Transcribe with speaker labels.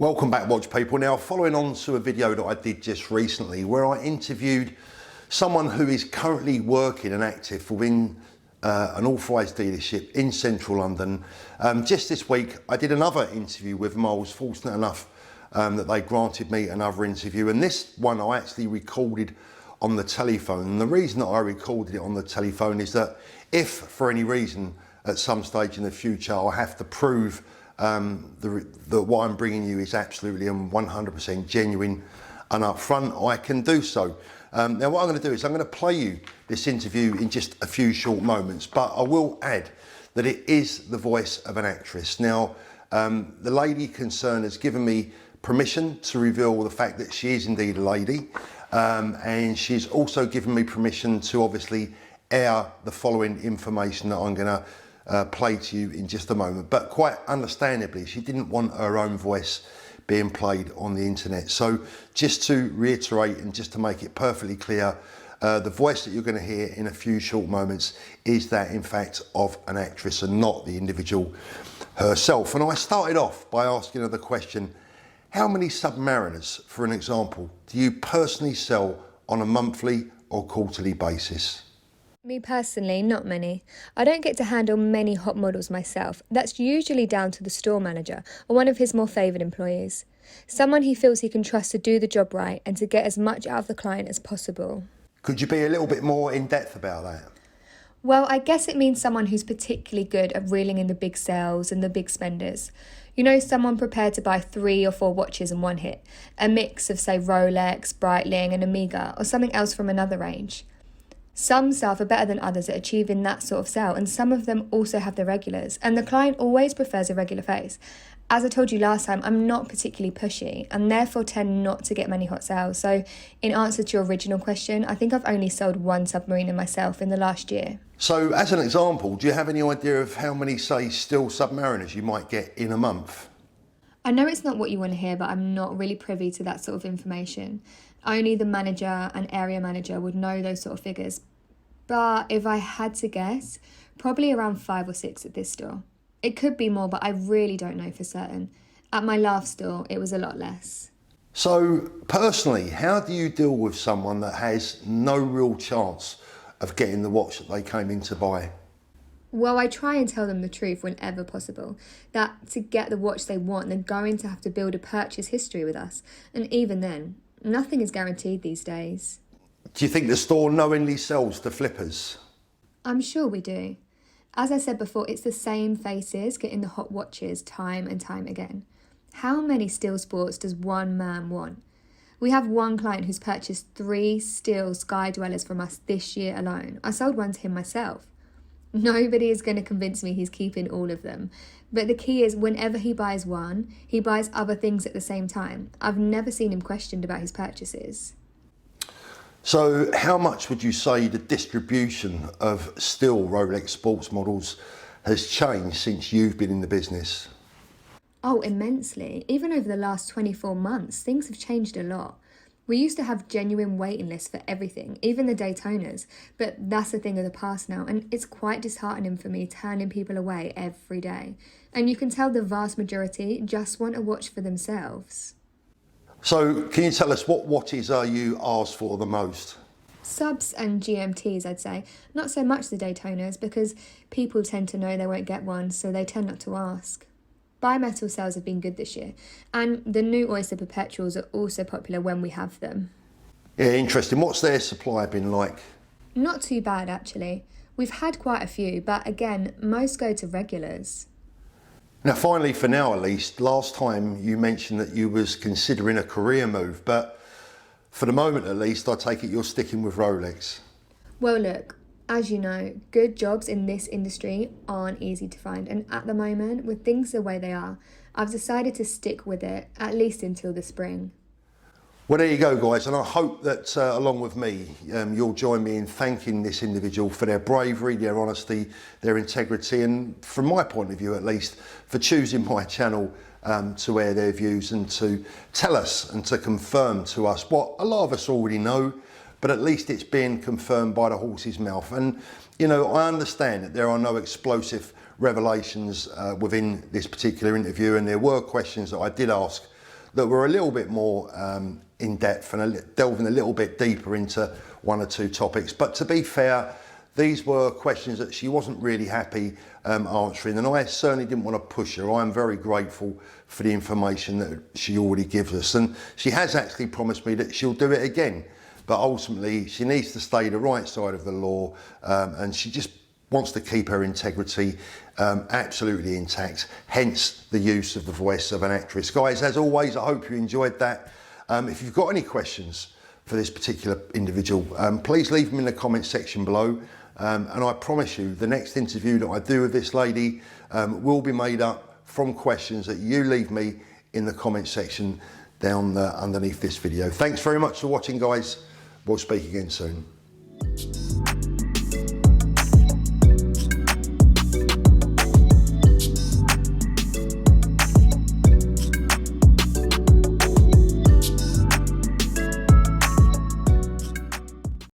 Speaker 1: Welcome back, watch people. Now, following on to a video that I did just recently where I interviewed someone who is currently working and active within an authorised dealership in central London. Just this week I did another interview with them. I was fortunate enough that they granted me another interview, and this one I actually recorded on the telephone. And the reason that I recorded it on the telephone is that if for any reason at some stage in the future I have to prove that what I'm bringing you is absolutely and 100% genuine and upfront, I can do so. Now what I'm going to do is I'm going to play you this interview in just a few short moments, but I will add that it is the voice of an actress. Now the lady concerned has given me permission to reveal the fact that she is indeed a lady, and she's also given me permission to obviously air the following information that I'm going to play to you in just a moment. But quite understandably, she didn't want her own voice being played on the internet. So just to reiterate and just to make it perfectly clear, the voice that you're going to hear in a few short moments is that in fact of an actress and not the individual herself. And I started off by asking her the question, how many Submariners, for an example, do you personally sell on a monthly or quarterly basis?
Speaker 2: Me personally, not many. I don't get to handle many hot models myself. That's usually down to the store manager or one of his more favoured employees. Someone he feels he can trust to do the job right and to get as much out of the client as possible.
Speaker 1: Could you be a little bit more in depth about that?
Speaker 2: Well, I guess it means someone who's particularly good at reeling in the big sales and the big spenders. You know, someone prepared to buy 3 or 4 watches in one hit. A mix of, say, Rolex, Breitling and Omega, or something else from another range. Some staff are better than others at achieving that sort of sale, and some of them also have the regulars, and the client always prefers a regular face. As I told you last time, I'm not particularly pushy and therefore tend not to get many hot sales. So in answer to your original question, I think I've only sold 1 Submariner myself in the last year.
Speaker 1: So as an example, do you have any idea of how many, say, still Submariners you might get in a month?
Speaker 2: I know it's not what you want to hear, but I'm not really privy to that sort of information. Only the manager and area manager would know those sort of figures. But if I had to guess, probably around 5 or 6 at this store. It could be more, but I really don't know for certain. At my last store, it was a lot less.
Speaker 1: So personally, how do you deal with someone that has no real chance of getting the watch that they came in to buy?
Speaker 2: Well, I try and tell them the truth whenever possible, that to get the watch they want, they're going to have to build a purchase history with us. And even then, nothing is guaranteed these days.
Speaker 1: Do you think the store knowingly sells to flippers?
Speaker 2: I'm sure we do. As I said before, it's the same faces getting the hot watches time and time again. How many steel sports does one man want? We have one client who's purchased 3 steel Sky Dwellers from us this year alone. I sold one to him myself. Nobody is going to convince me he's keeping all of them. But the key is whenever he buys one, he buys other things at the same time. I've never seen him questioned about his purchases.
Speaker 1: So how much would you say the distribution of still Rolex sports models has changed since you've been in the business?
Speaker 2: Oh, immensely. Even over the last 24 months, things have changed a lot. We used to have genuine waiting lists for everything, even the Daytonas, but that's a thing of the past now, and it's quite disheartening for me turning people away every day. And you can tell the vast majority just want a watch for themselves.
Speaker 1: So can you tell us what watches are you asked for the most?
Speaker 2: Subs and GMTs, I'd say. Not so much the Daytonas, because people tend to know they won't get one, so they tend not to ask. Bimetal sales have been good this year, and the new Oyster Perpetuals are also popular when we have them.
Speaker 1: Yeah, interesting. What's their supply been like?
Speaker 2: Not too bad, actually. We've had quite a few, but again, most go to regulars.
Speaker 1: Now finally, for now at least, last time you mentioned that you was considering a career move, but for the moment at least, I take it you're sticking with Rolex.
Speaker 2: Well look, as you know, good jobs in this industry aren't easy to find, and at the moment, with things the way they are, I've decided to stick with it, at least until the spring.
Speaker 1: Well, there you go, guys, and I hope that along with me, you'll join me in thanking this individual for their bravery, their honesty, their integrity, and from my point of view at least, for choosing my channel to air their views and to tell us and to confirm to us what a lot of us already know, but at least it's being confirmed by the horse's mouth. And, you know, I understand that there are no explosive revelations within this particular interview, and there were questions that I did ask that were a little bit more in depth and delving a little bit deeper into one or two topics. But to be fair, these were questions that she wasn't really happy answering, and I certainly didn't want to push her. I am very grateful for the information that she already gives us, and she has actually promised me that she'll do it again. But ultimately, she needs to stay the right side of the law, and she just wants to keep her integrity absolutely intact, hence the use of the voice of an actress. Guys, as always, I hope you enjoyed that. If you've got any questions for this particular individual, please leave them in the comment section below. And I promise you, the next interview that I do with this lady will be made up from questions that you leave me in the comment section down underneath this video. Thanks very much for watching, guys. We'll speak again soon.